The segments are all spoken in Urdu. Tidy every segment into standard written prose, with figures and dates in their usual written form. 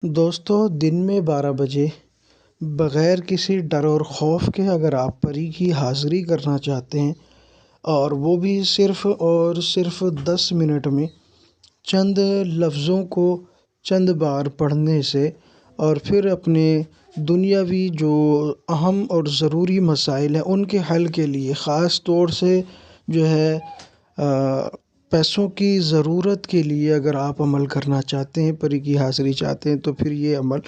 دوستو، دن میں 12 بجے بغیر کسی ڈر اور خوف کے اگر آپ پری کی حاضری کرنا چاہتے ہیں اور وہ بھی صرف اور صرف 10 منٹ میں چند لفظوں کو چند بار پڑھنے سے اور پھر اپنے دنیاوی جو اہم اور ضروری مسائل ہیں ان کے حل کے لیے خاص طور سے جو ہے پیسوں کی ضرورت کے لیے اگر آپ عمل کرنا چاہتے ہیں، پری کی حاضری چاہتے ہیں، تو پھر یہ عمل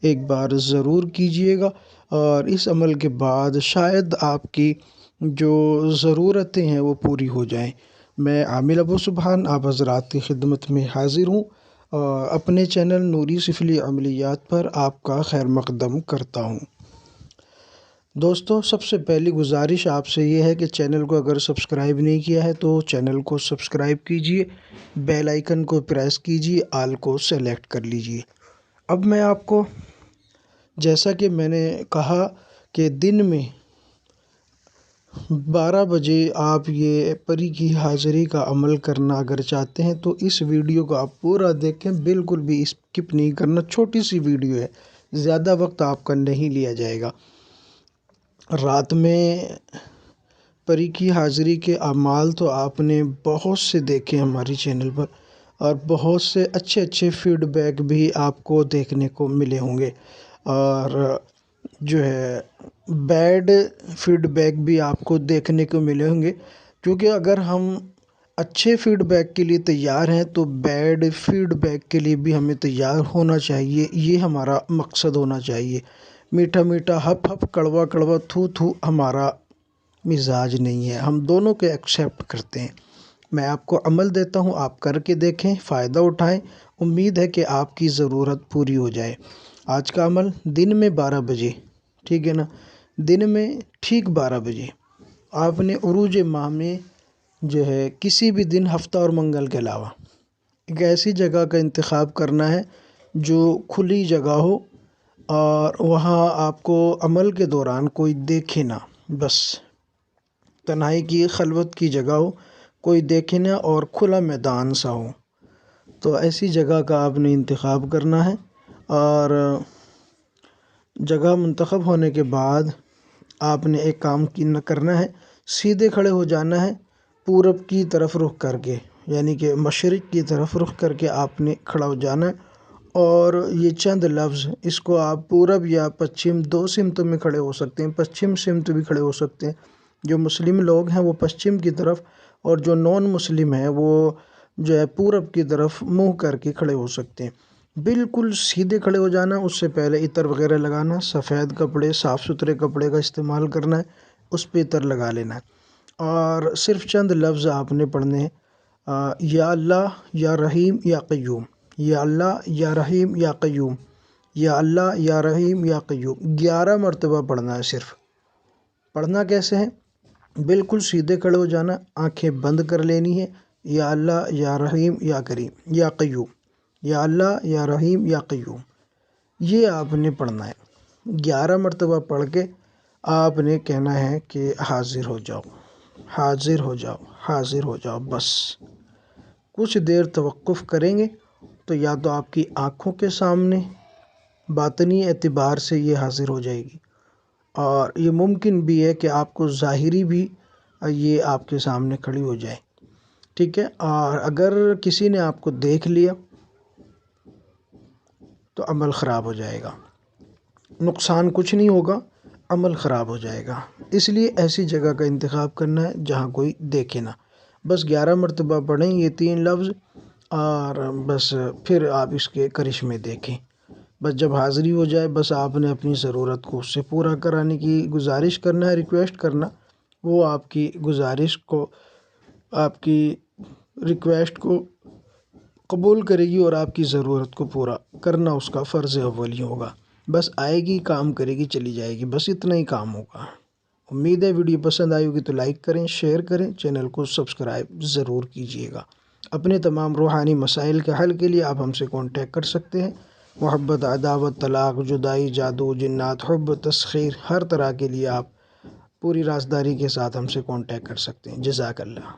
ایک بار ضرور کیجیے گا اور اس عمل کے بعد شاید آپ کی جو ضرورتیں ہیں وہ پوری ہو جائیں۔ میں عامل ابو سبحان آپ حضرات کی خدمت میں حاضر ہوں اور اپنے چینل نوری سفلی عملیات پر آپ کا خیر مقدم کرتا ہوں۔ دوستو، سب سے پہلی گزارش آپ سے یہ ہے کہ چینل کو اگر سبسکرائب نہیں کیا ہے تو چینل کو سبسکرائب کیجیے، بیل آئیکن کو پریس کیجیے، آل کو سیلیکٹ کر لیجیے۔ اب میں آپ کو جیسا کہ میں نے کہا کہ دن میں 12 بجے آپ یہ پری کی حاضری کا عمل کرنا اگر چاہتے ہیں تو اس ویڈیو کو آپ پورا دیکھیں، بالکل بھی اسکپ نہیں کرنا۔ چھوٹی سی ویڈیو ہے، زیادہ وقت آپ کا نہیں لیا جائے گا۔ رات میں پری کی حاضری کے اعمال تو آپ نے بہت سے دیکھے ہماری چینل پر اور بہت سے اچھے اچھے فیڈ بیک بھی آپ کو دیکھنے کو ملے ہوں گے اور جو ہے بیڈ فیڈ بیک بھی آپ کو دیکھنے کو ملے ہوں گے، کیونکہ اگر ہم اچھے فیڈ بیک کے لیے تیار ہیں تو بیڈ فیڈ بیک کے لیے بھی ہمیں تیار ہونا چاہیے۔ یہ ہمارا مقصد ہونا چاہیے۔ میٹھا میٹھا ہپ ہپ، کڑوا کڑوا تھو تھو ہمارا مزاج نہیں ہے، ہم دونوں کے ایکسیپٹ کرتے ہیں۔ میں آپ کو عمل دیتا ہوں، آپ کر کے دیکھیں، فائدہ اٹھائیں، امید ہے کہ آپ کی ضرورت پوری ہو جائے۔ آج کا عمل دن میں 12 بجے، ٹھیک ہے نا؟ دن میں ٹھیک 12 بجے آپ نے عروج ماہ میں جو ہے کسی بھی دن، ہفتہ اور منگل کے علاوہ ایک ایسی جگہ کا انتخاب کرنا ہے جو کھلی جگہ ہو اور وہاں آپ کو عمل کے دوران کوئی دیکھے نہ، بس تنہائی کی خلوت کی جگہ ہو، کوئی دیکھے نہ اور کھلا میدان سا ہو۔ تو ایسی جگہ کا آپ نے انتخاب کرنا ہے اور جگہ منتخب ہونے کے بعد آپ نے ایک کام کرنا ہے، سیدھے کھڑے ہو جانا ہے، پورب کی طرف رخ کر کے، یعنی کہ مشرق کی طرف رخ کر کے آپ نے کھڑا ہو جانا ہے اور یہ چند لفظ، اس کو آپ پورب یا پچھم دو سمتوں میں کھڑے ہو سکتے ہیں، پچھم سمت بھی کھڑے ہو سکتے ہیں۔ جو مسلم لوگ ہیں وہ پچھم کی طرف اور جو نان مسلم ہیں وہ جو ہے پورب کی طرف منہ کر کے کھڑے ہو سکتے ہیں۔ بالکل سیدھے کھڑے ہو جانا، اس سے پہلے عطر وغیرہ لگانا، سفید کپڑے، صاف ستھرے کپڑے کا استعمال کرنا ہے، اس پہ عطر لگا لینا ہے اور صرف چند لفظ آپ نے پڑھنے ہیں، یا اللہ یا رحیم یا قیوم، یا اللہ یا رحیم یا قیوم، یا اللہ یا رحیم یا قیوم، 11 مرتبہ پڑھنا ہے۔ صرف پڑھنا کیسے ہے؟ بالکل سیدھے کھڑے ہو جانا، آنکھیں بند کر لینی ہے، یا اللہ یا رحیم یا کریم یا قیوم، یا اللہ یا رحیم یا قیوم، یہ آپ نے پڑھنا ہے۔ 11 مرتبہ پڑھ کے آپ نے کہنا ہے کہ حاضر ہو جاؤ، حاضر ہو جاؤ، حاضر ہو جاؤ۔ بس کچھ دیر توقف کریں گے تو یا تو آپ کی آنکھوں کے سامنے باطنی اعتبار سے یہ حاضر ہو جائے گی اور یہ ممکن بھی ہے کہ آپ کو ظاہری بھی یہ آپ کے سامنے کھڑی ہو جائے، ٹھیک ہے؟ اور اگر کسی نے آپ کو دیکھ لیا تو عمل خراب ہو جائے گا، نقصان کچھ نہیں ہوگا، عمل خراب ہو جائے گا۔ اس لیے ایسی جگہ کا انتخاب کرنا ہے جہاں کوئی دیکھے نہ۔ بس 11 مرتبہ پڑھیں یہ 3 لفظ اور بس پھر آپ اس کے کرشمے دیکھیں۔ بس جب حاضری ہو جائے، بس آپ نے اپنی ضرورت کو اس سے پورا کرانے کی گزارش کرنا ہے، ریکویسٹ کرنا، وہ آپ کی گزارش کو، آپ کی ریکویسٹ کو قبول کرے گی اور آپ کی ضرورت کو پورا کرنا اس کا فرض اولی ہوگا۔ بس آئے گی، کام کرے گی، چلی جائے گی، بس اتنا ہی کام ہوگا۔ امید ہے ویڈیو پسند آئی ہوگی تو لائک کریں، شیئر کریں، چینل کو سبسکرائب ضرور کیجیے گا۔ اپنے تمام روحانی مسائل کے حل کے لیے آپ ہم سے کانٹیکٹ کر سکتے ہیں۔ محبت، عداوت، طلاق، جدائی، جادو، جنات، حب، تسخیر، ہر طرح کے لیے آپ پوری رازداری کے ساتھ ہم سے کانٹیکٹ کر سکتے ہیں۔ جزاک اللہ۔